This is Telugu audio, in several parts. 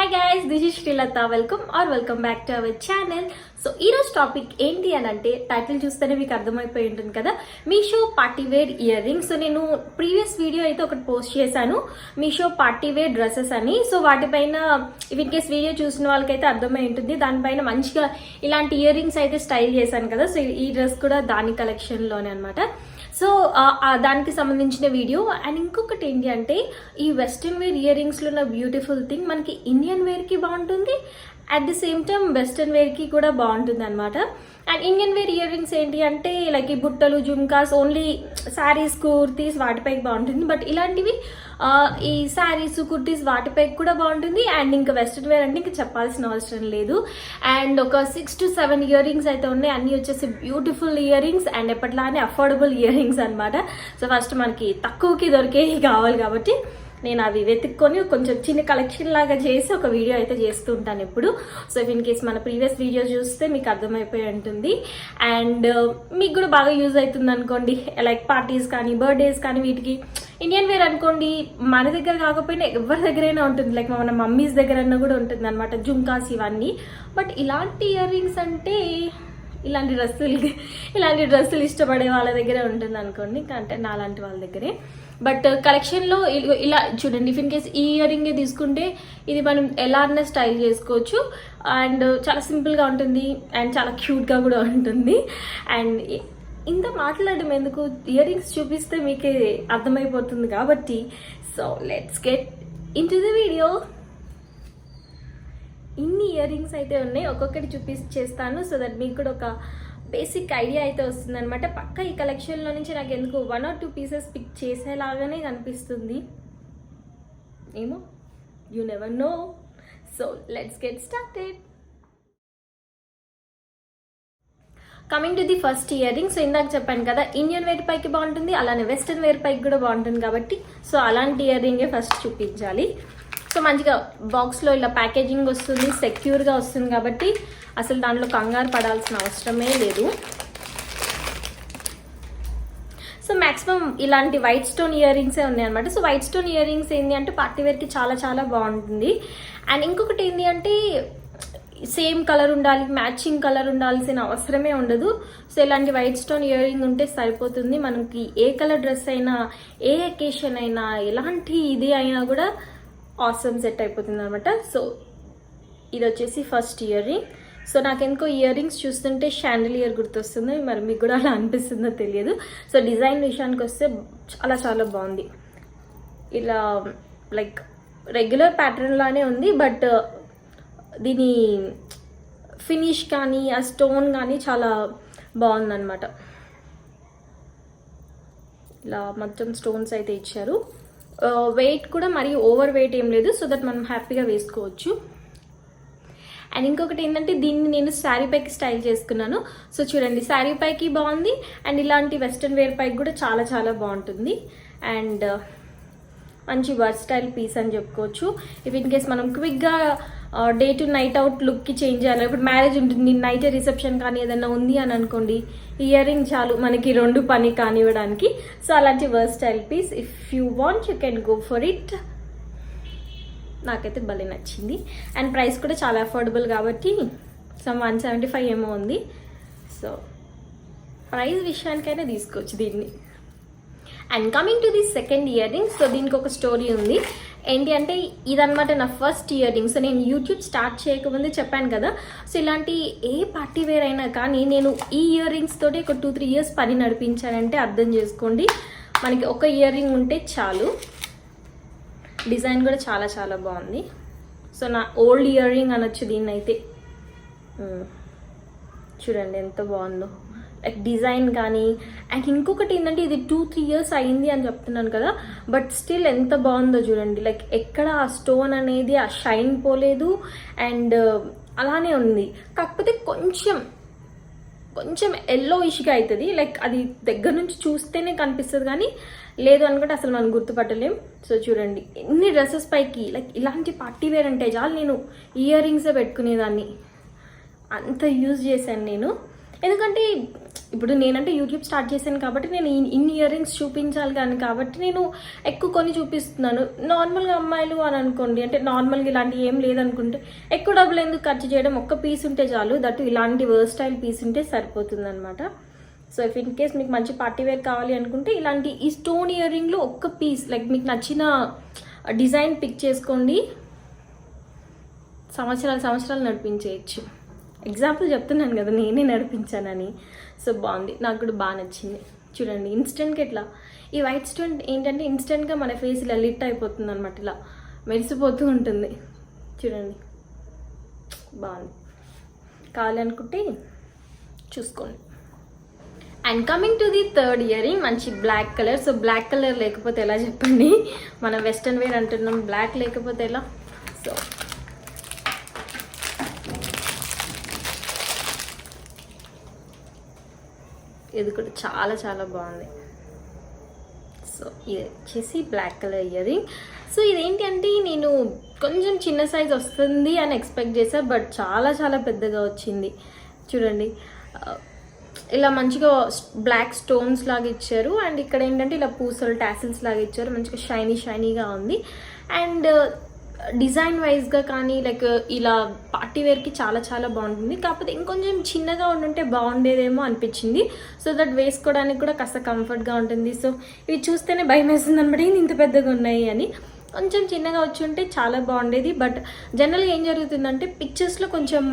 Hi guys, this is Srilata. Welcome back to our channel. So ఈ రోజు టాపిక్ ఏంటి అని అంటే టైటిల్ చూస్తేనే మీకు అర్థమైపోయి ఉంటుంది కదా, Meesho party wear earrings. So నేను ప్రీవియస్ వీడియో అయితే ఒకటి పోస్ట్ చేశాను, మీషో పార్టీ వేర్ డ్రెస్సెస్ అని. సో వాటిపైన ఇన్ కేస్ వీడియో చూసిన వాళ్ళకైతే అర్థమై ఉంటుంది. దానిపైన మంచిగా ఇలాంటి ఇయర్ రింగ్స్ అయితే స్టైల్ చేశాను కదా. సో ఈ డ్రెస్ కూడా దాని కలెక్షన్లోనే అనమాట. సో దానికి సంబంధించిన వీడియో. అండ్ ఇంకొకటి ఏంటి అంటే, ఈ వెస్ట్రన్ వేర్ ఇయర్ రింగ్స్లో ఉన్న బ్యూటిఫుల్ థింగ్, మనకి ఇండియన్ వేర్కి బాగుంటుంది, at the same time western వేర్కి కూడా బాగుంటుంది అనమాట. And Indian wear earrings ఏంటి అంటే, లైక్ ఈ బుట్టలు, జుమ్కాస్, ఓన్లీ శారీస్, కుర్తీస్ వాటిపైకి బాగుంటుంది. బట్ ఇలాంటివి ఈ శారీస్, కుర్తీస్ వాటిపైకి కూడా బాగుంటుంది. అండ్ ఇంకా వెస్ట్రన్ వేర్ అంటే ఇంకా చెప్పాల్సిన అవసరం లేదు. అండ్ ఒక 6 to 7 ఇయర్ రింగ్స్ అయితే ఉన్నాయి. అన్నీ వచ్చేసి బ్యూటిఫుల్ ఇయర్ రింగ్స్ అండ్ ఎప్పట్లానే అఫోర్డబుల్ ఇయర్ రింగ్స్ అనమాట. సో ఫస్ట్ మనకి తక్కువకి దొరికేవి కావాలి కాబట్టి నేను అవి వెతుక్కొని కొంచెం చిన్న కలెక్షన్ లాగా చేసి ఒక వీడియో అయితే చేస్తూ ఉంటాను ఎప్పుడు. సో ఇన్ కేస్ మన ప్రీవియస్ వీడియో చూస్తే మీకు అర్థమైపోయి ఉంటుంది. అండ్ మీకు కూడా బాగా యూజ్ అవుతుంది అనుకోండి, లైక్ పార్టీస్ కానీ, బర్త్డేస్ కానీ, వీటికి. ఇండియన్ వేర్ అనుకోండి, మన దగ్గర కాకపోయినా ఎవరి దగ్గరైనా ఉంటుంది, లైక్ మన మమ్మీస్ దగ్గర కూడా ఉంటుంది అనమాట, జుమ్కాస్ ఇవన్నీ. బట్ ఇలాంటి ఇయర్ రింగ్స్ అంటే ఇలాంటి డ్రెస్సులు ఇష్టపడే వాళ్ళ దగ్గరే ఉంటుంది అనుకోండి, అంటే నా లాంటి వాళ్ళ దగ్గరే. బట్ కలెక్షన్లో ఇలా చూడండి, ఇన్ కేస్ ఈ ఇయర్ రింగే తీసుకుంటే ఇది మనం ఎలా అన్న స్టైల్ చేసుకోవచ్చు. అండ్ చాలా సింపుల్గా ఉంటుంది అండ్ చాలా క్యూట్గా కూడా ఉంటుంది. అండ్ ఇంత మాట్లాడడం ఎందుకు, ఇయర్ రింగ్స్ చూపిస్తే మీకే అర్థమైపోతుంది కాబట్టి. So let's get in to the video. ఇన్ని ఇయర్ రింగ్స్ అయితే ఉన్నాయి, ఒక్కొక్కటి చూపించేస్తాను సో దట్ మీకు కూడా ఒక బేసిక్ ఐడియా అయితే వస్తుంది అనమాట. పక్క ఈ కలెక్షన్లో నుంచి నాకు ఎందుకు 1 or 2 పీసెస్ పిక్ చేసేలాగానే కనిపిస్తుంది ఏమో, you never know. So let's get started. Coming to the first ear ring. So ఇందాక చెప్పాను కదా, ఇండియన్ వేర్ పైకి బాగుంటుంది, అలానే వెస్ట్రన్ వేర్ పైకి కూడా బాగుంటుంది కాబట్టి సో అలాంటి ఇయర్ రింగే ఫస్ట్ చూపించాలి. సో మంచిగా బాక్స్లో ఇలా ప్యాకేజింగ్ వస్తుంది, సెక్యూర్గా వస్తుంది కాబట్టి అసలు దాంట్లో కంగారు పడాల్సిన అవసరమే లేదు. సో మ్యాక్సిమం ఇలాంటి వైట్ స్టోన్ ఇయర్ రింగ్సే ఉన్నాయి అనమాట. So white stone ear rings ఏంటి అంటే పార్టీ వేర్కి చాలా చాలా బాగుంటుంది. అండ్ ఇంకొకటి ఏంటి అంటే, సేమ్ కలర్ ఉండాలి, మ్యాచింగ్ కలర్ ఉండాల్సిన అవసరమే ఉండదు. సో ఇలాంటి వైట్ స్టోన్ ఇయర్ రింగ్ ఉంటే సరిపోతుంది. మనకి ఏ కలర్ డ్రెస్ అయినా, ఏ అకేషన్ అయినా, ఎలాంటి ఇది అయినా కూడా ఆసమ్ సెట్ అయిపోతుంది అనమాట. సో ఇది వచ్చేసి ఫస్ట్ ఇయర్ రింగ్. సో నాకెందుకో ఇయర్ రింగ్స్ చూస్తుంటే షాండిలియర్ గుర్తొస్తుంది, మరి మీకు కూడా అలా అనిపిస్తుందో తెలియదు. సో డిజైన్ విషయానికి వస్తే చాలా చాలా బాగుంది. ఇలా లైక్ రెగ్యులర్ ప్యాటర్న్ లానే ఉంది, బట్ దీని ఫినిష్ కానీ, ఆ స్టోన్ కానీ చాలా బాగుందన్నమాట. ఇలా మొత్తం స్టోన్స్ అయితే ఇచ్చారు. వెయిట్ కూడా మరి ఓవర్ వెయిట్ ఏం లేదు, సో దట్ మనం హ్యాపీగా వేసుకోవచ్చు. అండ్ ఇంకొకటి ఏంటంటే, దీన్ని నేను శారీ పైకి స్టైల్ చేసుకున్నాను. సో చూడండి, శారీ పైకి బాగుంది అండ్ ఇలాంటి వెస్ట్రన్ వేర్ పైకి కూడా చాలా చాలా బాగుంటుంది. అండ్ మంచి వర్స్టైల్ పీస్ అని చెప్పుకోవచ్చు. ఇఫ్ ఇన్ కేస్ మనం క్విక్గా డే టు నైట్ అవుట్ లుక్కి చేంజ్ చేయాలి, ఇప్పుడు మ్యారేజ్ ఉంటుంది, నైట్ రిసెప్షన్ కానీ ఏదైనా ఉంది అని అనుకోండి, ఇయర్ రింగ్ చాలు మనకి 2 పని కానివ్వడానికి. సో అలాంటి versatile piece, if you want you can go for it. నాకైతే భలే నచ్చింది. అండ్ ప్రైస్ కూడా చాలా అఫోర్డబుల్ కాబట్టి సమ్ 175 ఏమో ఉంది. సో ప్రైస్ విషయానికైనా తీసుకోవచ్చు దీన్ని. And coming to the second ear ring. So దీనికి ఒక స్టోరీ ఉంది. ఏంటి అంటే, ఇదనమాట నా ఫస్ట్ ఇయర్ రింగ్. సో నేను యూట్యూబ్ స్టార్ట్ చేయకముందే చెప్పాను కదా, సో ఇలాంటి ఏ పార్టీ వేర్ అయినా కానీ నేను ఈ ఇయర్ రింగ్స్ తోటి ఒక 2-3 years పని నడిపించానంటే అర్థం చేసుకోండి. మనకి ఒక ఇయర్ రింగ్ ఉంటే చాలు. డిజైన్ కూడా చాలా చాలా బాగుంది. సో నా ఓల్డ్ ఇయర్ రింగ్ అనొచ్చు దీన్ని అయితే. చూడండి ఎంత బాగుందో, లైక్ డిజైన్ కానీ. అండ్ ఇంకొకటి ఏంటంటే, ఇది 2-3 years అయింది అని చెప్తున్నాను కదా, బట్ స్టిల్ ఎంత బాగుందో చూడండి. లైక్ ఎక్కడ ఆ స్టోన్ అనేది ఆ షైన్ పోలేదు అండ్ అలానే ఉంది. కాకపోతే కొంచెం ఎల్లో ఇష్గా అవుతుంది, లైక్ అది దగ్గర నుంచి చూస్తేనే కనిపిస్తుంది, కానీ లేదు అనుకుంటే అసలు మనం గుర్తుపట్టలేం. సో చూడండి, ఎన్ని డ్రెస్సెస్ పైకి లైక్ ఇలాంటి పార్టీ వేర్ అంటే చాలు నేను ఇయర్ రింగ్సే పెట్టుకునేదాన్ని, అంత యూజ్ చేశాను నేను. ఎందుకంటే ఇప్పుడు నేనంటే యూట్యూబ్ స్టార్ట్ చేశాను కాబట్టి నేను ఇన్ని ఇయర్ రింగ్స్ చూపించాలి కానీ కాబట్టి నేను ఎక్కువ కొని చూపిస్తున్నాను. నార్మల్గా అమ్మాయిలు అని అనుకోండి, అంటే నార్మల్గా ఇలాంటివి ఏం లేదనుకుంటే ఎక్కువ డబ్బులు ఎందుకు ఖర్చు చేయడం, ఒక్క పీస్ ఉంటే చాలు, దట్టు ఇలాంటి వర్స్టైల్ పీస్ ఉంటే సరిపోతుంది అనమాట. సో ఇఫ్ ఇన్ కేస్ మీకు మంచి పార్టీ వేర్ కావాలి అనుకుంటే ఇలాంటి ఈ స్టోన్ ఇయర్ రింగ్లో ఒక్క పీస్ లైక్ మీకు నచ్చిన డిజైన్ పిక్ చేసుకోండి, సంవత్సరాలు నడిపించేయచ్చు. ఎగ్జాంపుల్ చెప్తున్నాను కదా, నేనే నడిపించానని. సో బాగుంది, నాకు కూడా బాగా నచ్చింది. చూడండి ఇన్స్టెంట్గా ఇట్లా ఈ వైట్ స్టోన్ ఏంటంటే ఇన్స్టెంట్గా మన ఫేస్ ఇలా లిట్ అయిపోతుంది అనమాట, ఇలా మెరిసిపోతూ ఉంటుంది. చూడండి బాగుంది, కావాలనుకుంటే చూసుకోండి. And coming to the third earring, మంచి black colour. So black colour లేకపోతే ఎలా చెప్పండి, మనం వెస్ట్రన్ వేర్ అంటున్నాం, బ్లాక్ లేకపోతే ఎలా. సో ఇది కూడా చాలా చాలా బాగుంది. సో ఇది వచ్చేసి black colour earring. So ఇదేంటి అంటే నేను కొంచెం చిన్న సైజ్ వస్తుంది అని ఎక్స్పెక్ట్ చేశా, బట్ చాలా చాలా పెద్దగా వచ్చింది. చూడండి ఇలా మంచిగా బ్లాక్ స్టోన్స్ లాగా ఇచ్చారు, అండ్ ఇక్కడ ఏంటంటే ఇలా పూసలు టాసిల్స్ లాగా ఇచ్చారు, మంచిగా షైనీగా ఉంది. అండ్ డిజైన్ వైజ్గా కానీ లైక్ ఇలా పార్టీ వేర్కి చాలా చాలా బాగుంటుంది. కాకపోతే ఇంకొంచెం చిన్నగా ఉండుంటే బాగుండేదేమో అనిపించింది, సో దట్ వేసుకోవడానికి కూడా కాస్త కంఫర్ట్గా ఉంటుంది. సో ఇవి చూస్తేనే భయం వేస్తుంది అనమాట, ఇంత పెద్దగా ఉన్నాయి అని. కొంచెం చిన్నగా వచ్చి ఉంటే చాలా బాగుండేది. బట్ జనరల్గా ఏం జరుగుతుందంటే పిక్చర్స్లో కొంచెం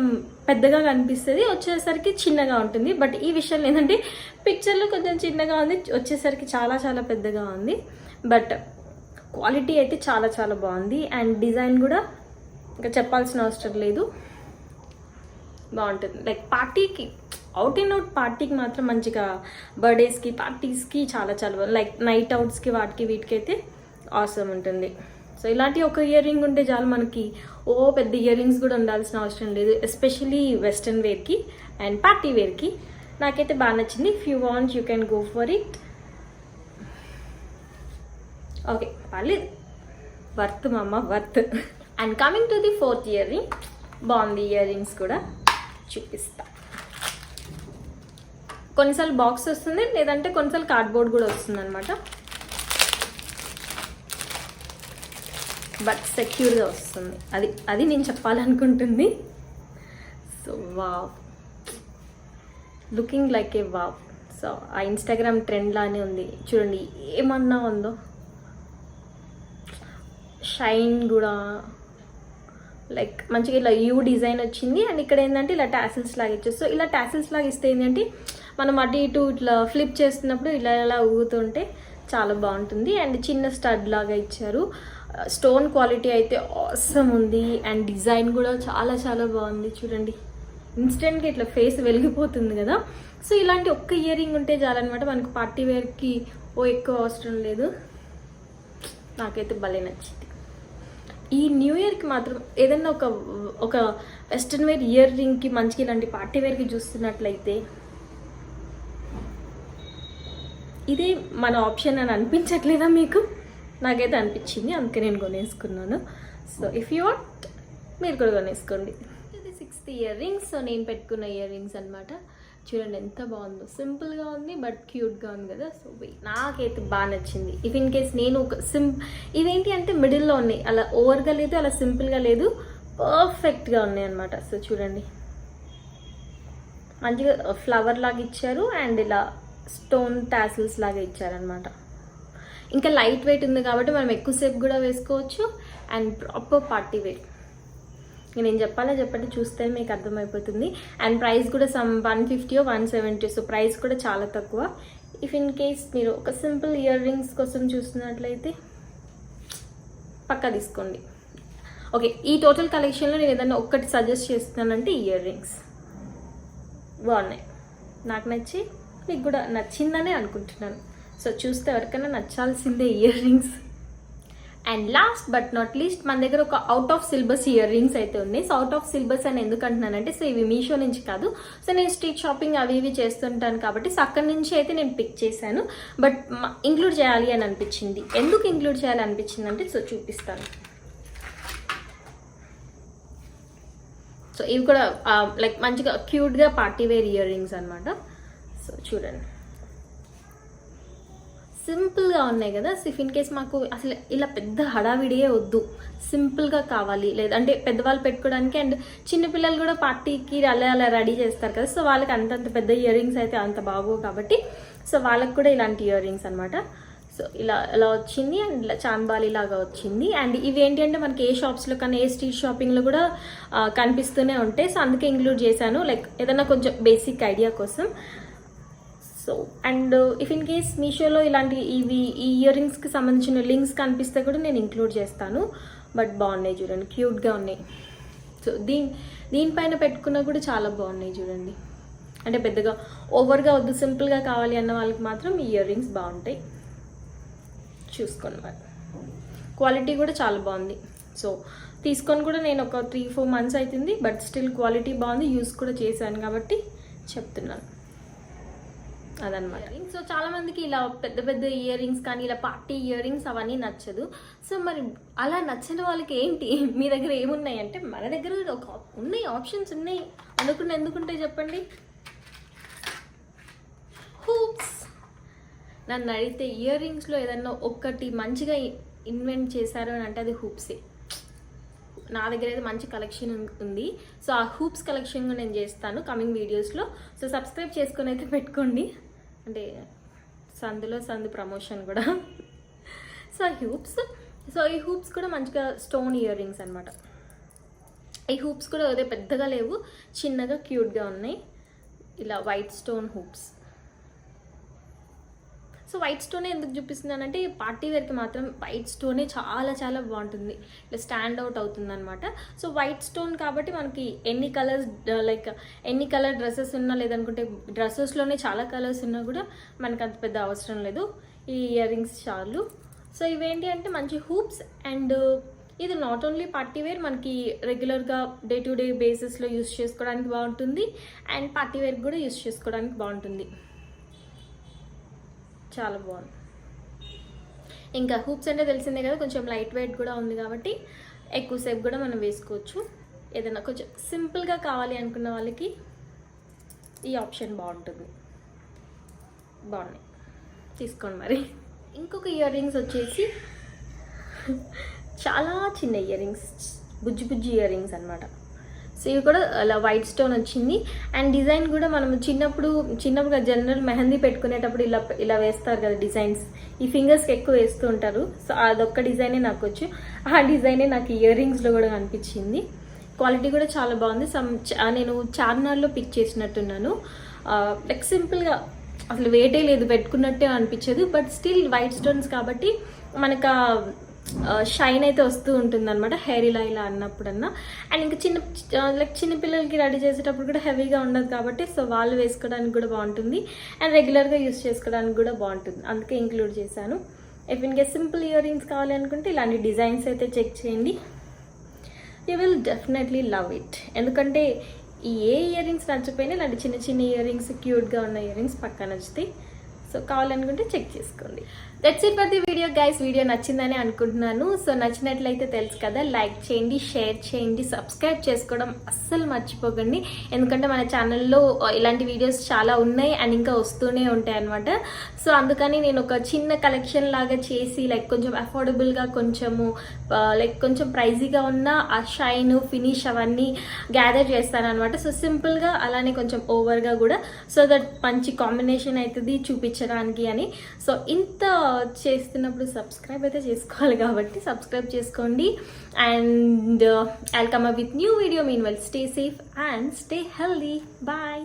పెద్దగా కనిపిస్తుంది, వచ్చేసరికి చిన్నగా ఉంటుంది. బట్ ఈ విషయంలో ఏంటంటే పిక్చర్లో కొంచెం చిన్నగా ఉంది, వచ్చేసరికి చాలా చాలా పెద్దగా ఉంది. బట్ క్వాలిటీ అయితే చాలా చాలా బాగుంది. అండ్ డిజైన్ కూడా ఇంకా చెప్పాల్సిన అవసరం లేదు, బాగుంటుంది. లైక్ పార్టీకి అవుట్ అండ్ అవుట్ పార్టీకి మాత్రం మంచిగా, బర్త్డేస్కి పార్టీస్కి చాలా చాలా బాగుంది. లైక్ నైట్ అవుట్స్కి వీటికి అయితే ఆసమ్ ఉంటుంది. సో ఇలాంటి ఒక ఇయర్ రింగ్ ఉంటే చాలు మనకి, పెద్ద ఇయర్ రింగ్స్ కూడా ఉండాల్సిన అవసరం లేదు, ఎస్పెషలీ వెస్ట్రన్ వేర్కి అండ్ పార్టీ వేర్కి. నాకైతే బాగా నచ్చింది. If you want you can go for it. Okay పర్లేదు, వర్త్ మమ్మ worth. And coming to the fourth ear ring, బాగుంది ఇయర్ రింగ్స్ కూడా, చూపిస్తా. కొన్నిసార్లు బాక్స్ వస్తుంది, లేదంటే కొన్నిసార్లు కార్డ్బోర్డ్ కూడా వస్తుంది అనమాట, బట్ సెక్యూర్గా వస్తుంది. అది నేను చెప్పాలనుకుంటుంది. So wow, looking like a wow. So ఆ ఇన్స్టాగ్రామ్ ట్రెండ్ లానే ఉంది చూడండి, ఏమన్నా ఉందో. షైన్ కూడా లైక్ మంచిగా ఇలా యూ డిజైన్ వచ్చింది, అండ్ ఇక్కడ ఏంటంటే ఇలా టాసిల్స్ లాగా ఇచ్చారు. సో ఇలా టాసిల్స్ లాగా ఇస్తే ఏంటంటే మనం అటు ఇటు ఇట్లా ఫ్లిప్ చేస్తున్నప్పుడు ఇలా ఊగుతుంటే చాలా బాగుంటుంది. అండ్ చిన్న స్టడ్ లాగా ఇచ్చారు. స్టోన్ క్వాలిటీ అయితే ఆసమ్ ఉంది, అండ్ డిజైన్ కూడా చాలా చాలా బాగుంది. చూడండి ఇన్స్టెంట్గా ఇట్లా ఫేస్ వెలిగిపోతుంది కదా. సో ఇలాంటి ఒక్క ఇయర్ రింగ్ ఉంటే చాలన్నమాట, మనకు పార్టీ వేర్కి ఎక్కువ అవసరం లేదు. నాకైతే భలే నచ్చింది. ఈ న్యూ ఇయర్కి మాత్రం ఏదైనా ఒక వెస్ట్రన్ వేర్ ఇయర్ రింగ్కి మంచిగా ఇలాంటి పార్టీ వేర్కి చూస్తున్నట్లయితే ఇదే మన ఆప్షన్ అని అనిపించట్లేదా మీకు? నాకైతే అనిపించింది, అందుకే నేను కొనేసుకున్నాను. సో ఇఫ్ యూ వాంట్ మీరు కూడా కొనేసుకోండి. ఇది 6th ఇయర్ రింగ్స్. సో నేను పెట్టుకున్న ఇయర్ రింగ్స్ అనమాట. చూడండి ఎంత బాగుందో, సింపుల్గా ఉంది బట్ క్యూట్గా ఉంది కదా. సో నాకైతే బాగా నచ్చింది. ఇఫ్ ఇన్ కేస్ నేను ఒక ఇవేంటి అంటే మిడిల్లో ఉన్నాయి, అలా ఓవర్గా లేదు, అలా సింపుల్గా లేదు, పర్ఫెక్ట్గా ఉన్నాయి అనమాట. సో చూడండి మంచిగా ఫ్లవర్ లాగా ఇచ్చారు, అండ్ ఇలా స్టోన్ టాసిల్స్ లాగా ఇచ్చారనమాట. ఇంకా లైట్ వెయిట్ ఉంది కాబట్టి మనం ఎక్కువసేపు కూడా వేసుకోవచ్చు, అండ్ ప్రాపర్ పార్టీ వేర్. నేను చెప్పండి, చూస్తే మీకు అర్థమైపోతుంది. అండ్ ప్రైస్ కూడా సమ్ 150 or 170. సో ప్రైస్ కూడా చాలా తక్కువ. ఇఫ్ ఇన్ కేస్ మీరు ఒక సింపుల్ ఇయర్ రింగ్స్ కోసం చూస్తున్నట్లయితే పక్కా తీసుకోండి. ఓకే, ఈ టోటల్ కలెక్షన్లో నేను ఏదైనా ఒక్కటి సజెస్ట్ చేస్తున్నానంటే ఇయర్ రింగ్స్ బాగున్నాయి, నాకు నచ్చి మీకు కూడా నచ్చిందనే అనుకుంటున్నాను. సో చూస్తే ఎవరికైనా నచ్చాల్సిందే earrings. And last but not least మన దగ్గర ఒక out of syllabus earrings అయితే ఉన్నాయి. సో అవుట్ ఆఫ్ సిలబస్ అని ఎందుకు అంటున్నానంటే, సో ఇవి మీషో నుంచి కాదు, సో నేను స్ట్రీట్ షాపింగ్ అవి ఇవి చేస్తుంటాను కాబట్టి సో అక్కడి నుంచి అయితే నేను పిక్ చేశాను. బట్ ఇంక్లూడ్ చేయాలి అని అనిపించింది. ఎందుకు ఇంక్లూడ్ చేయాలి అనిపించింది అంటే, సో చూపిస్తాను. సో ఇవి కూడా లైక్ మంచిగా క్యూట్గా పార్టీ వేర్ ఇయర్ రింగ్స్ అనమాట. సో చూడండి సింపుల్గా ఉన్నాయి కదా. సో ఇఫ్ ఇన్ కేస్ మాకు అసలు ఇలా పెద్ద హడావిడియే వద్దు, సింపుల్గా కావాలి, లేదంటే పెద్దవాళ్ళు పెట్టుకోవడానికి, అండ్ చిన్నపిల్లలు కూడా పార్టీకి అలా అలా రెడీ చేస్తారు కదా, సో వాళ్ళకి అంతంత పెద్ద ఇయర్ రింగ్స్ అయితే అంత బాగోవు కాబట్టి సో వాళ్ళకి కూడా ఇలాంటి ఇయర్ రింగ్స్ అనమాట. సో ఇలా వచ్చింది అండ్ ఇలా చాంబాలి లాగా వచ్చింది. అండ్ ఇవి ఏంటి అంటే మనకి ఏ షాప్స్లో కానీ ఏ స్ట్రీట్ షాపింగ్లో కూడా కనిపిస్తూనే ఉంటాయి. సో అందుకే ఇంక్లూడ్ చేశాను, లైక్ ఏదైనా కొంచెం బేసిక్ ఐడియా కోసం. So and if in case మీషోలో ఇలాంటి ఈ ఇయర్ రింగ్స్కి సంబంధించిన లింక్స్ కనిపిస్తే కూడా నేను ఇంక్లూడ్ చేస్తాను. బట్ బాగున్నాయి చూడండి, క్యూట్గా ఉన్నాయి. సో దీనిపైన పెట్టుకున్నా కూడా చాలా బాగున్నాయి చూడండి. అంటే పెద్దగా ఓవర్గా వద్దు, సింపుల్గా కావాలి అన్న వాళ్ళకి మాత్రం ఈ ఇయర్ రింగ్స్ బాగుంటాయి. చూసుకోండి మరి, క్వాలిటీ కూడా చాలా బాగుంది. సో తీసుకొని కూడా నేను ఒక 3-4 months అవుతుంది, బట్ స్టిల్ క్వాలిటీ బాగుంది, యూస్ కూడా చేశాను కాబట్టి చెప్తున్నాను అదనమాట. సో చాలా మందికి ఇలా పెద్ద పెద్ద ఇయర్ రింగ్స్ కానీ ఇలా పార్టీ ఇయర్ రింగ్స్ అవన్నీ నచ్చదు. సో మరి అలా నచ్చని వాళ్ళకి ఏంటి, మీ దగ్గర ఏమున్నాయి అంటే మన దగ్గర ఉన్నాయి, ఆప్షన్స్ ఉన్నాయి. అనుకున్న ఎందుకుంటాయి చెప్పండి. హూప్స్. నన్ను అడిగితే ఇయర్ రింగ్స్లో ఏదన్నా ఒక్కటి మంచిగా ఇన్వెంట్ చేశారు అని అంటే అది హూప్సే. నా దగ్గర అయితే మంచి కలెక్షన్ ఉంది. సో ఆ హూప్స్ కలెక్షన్ నేను చేస్తాను కమింగ్ వీడియోస్లో. సో సబ్స్క్రైబ్ చేసుకొని అయితే పెట్టుకోండి, అంటే సందు ప్రమోషన్ కూడా. సో ఈ హూప్స్ కూడా మంచిగా స్టోన్ ఇయర్ రింగ్స్ అనమాట. ఈ హూప్స్ కూడా అదే పెద్దగా లేవు, చిన్నగా క్యూట్గా ఉన్నాయి. ఇలా white stone hoops. So white స్టోనే ఎందుకు చూపిస్తున్నానంటే పార్టీ వేర్కి మాత్రం వైట్ స్టోనే చాలా చాలా బాగుంటుంది, ఇట్లా స్టాండ్ అవుట్ అవుతుంది అనమాట. సో వైట్ స్టోన్ కాబట్టి మనకి ఎన్ని కలర్ డ్రెస్సెస్ ఉన్నా, లేదనుకుంటే డ్రెస్సెస్లోనే చాలా కలర్స్ ఉన్నా కూడా మనకు అంత పెద్ద అవసరం లేదు, ఈ ఇయర్ రింగ్స్ చాలు. సో ఇవేంటి అంటే మంచి హూప్స్. అండ్ ఇది నాట్ ఓన్లీ పార్టీ వేర్, మనకి రెగ్యులర్గా డే టు డే బేసిస్లో యూస్ చేసుకోవడానికి బాగుంటుంది, అండ్ పార్టీ వేర్ కూడా యూస్ చేసుకోవడానికి బాగుంటుంది. చాలా బాగుంది. ఇంకా హూప్స్ అంటే తెలిసిందే కదా, కొంచెం లైట్ వెయిట్ కూడా ఉంది కాబట్టి ఎక్కువసేపు కూడా మనం వేసుకోవచ్చు. ఏదైనా కొంచెం సింపుల్గా కావాలి అనుకున్న వాళ్ళకి ఈ ఆప్షన్ బాగుంటుంది. బాగున్నాయి, తీసుకోండి మరి. ఇంకొక ఇయర్ రింగ్స్ వచ్చేసి చాలా చిన్న ఇయర్ రింగ్స్, బుజ్జి ఇయర్ రింగ్స్ అనమాట. సో ఇవి కూడా అలా వైట్ స్టోన్ వచ్చింది. అండ్ డిజైన్ కూడా మనం చిన్నప్పుడు జనరల్ మెహందీ పెట్టుకునేటప్పుడు ఇలా వేస్తారు కదా డిజైన్స్, ఈ ఫింగర్స్కి ఎక్కువ వేస్తూ ఉంటారు. సో అదొక్క డిజైనే నాకు వచ్చు, ఆ డిజైనే నాకు ఇయర్ రింగ్స్లో కూడా కనిపించింది. క్వాలిటీ కూడా చాలా బాగుంది. నేను చార్మినార్లో పిక్ చేసినట్టున్నాను, లైక్ సింపుల్గా అసలు వెయిటే లేదు, పెట్టుకున్నట్టే అనిపించదు. బట్ స్టిల్ వైట్ స్టోన్స్ కాబట్టి మనకు షైన్ అయితే వస్తూ ఉంటుంది అనమాట, హెయిర్ ఇలా అన్నప్పుడన్నా. అండ్ ఇంకా చిన్న పిల్లలకి రెడీ చేసేటప్పుడు కూడా హెవీగా ఉండదు కాబట్టి సో వాళ్ళు వేసుకోవడానికి కూడా బాగుంటుంది, అండ్ రెగ్యులర్గా యూస్ చేసుకోవడానికి కూడా బాగుంటుంది, అందుకే ఇంక్లూడ్ చేశాను. If in case simple ear rings కావాలి అనుకుంటే ఇలాంటి డిజైన్స్ అయితే చెక్ చేయండి, you will definitely love it. ఎందుకంటే ఈ ఇయర్ రింగ్స్ నచ్చపోయినా ఇలాంటి చిన్న ఇయర్ రింగ్స్, క్యూట్గా ఉన్న ఇయర్ రింగ్స్ పక్కా నచ్చుతాయి. సో కావాలనుకుంటే చెక్ చేసుకోండి. That's it for the video guys. Video నచ్చిందని అనుకుంటున్నాను. సో నచ్చినట్లయితే తెలుసు కదా, లైక్ చేయండి, షేర్ చేయండి, సబ్స్క్రైబ్ చేసుకోవడం అస్సలు మర్చిపోకండి. ఎందుకంటే మన ఛానల్లో ఇలాంటి వీడియోస్ చాలా ఉన్నాయి అండ్ ఇంకా వస్తూనే ఉంటాయి అనమాట. సో అందుకని నేను ఒక చిన్న కలెక్షన్ లాగా చేసి కొంచెం అఫోర్డబుల్గా, కొంచెం ప్రైజీగా ఉన్న ఆ షైన్, ఫినిష్ అవన్నీ గ్యాదర్ చేస్తాను అనమాట. సో సింపుల్గా అలానే కొంచెం ఓవర్గా కూడా, సో దట్ మంచి కాంబినేషన్ అవుతుంది చూపించడానికి అని. సో ఇంత చేస్తున్నప్పుడు సబ్స్క్రైబ్ అయితే చేసుకోవాలి కాబట్టి సబ్స్క్రైబ్ చేసుకోండి. And I'll come up with new video. Meanwhile, stay safe and stay healthy. Bye.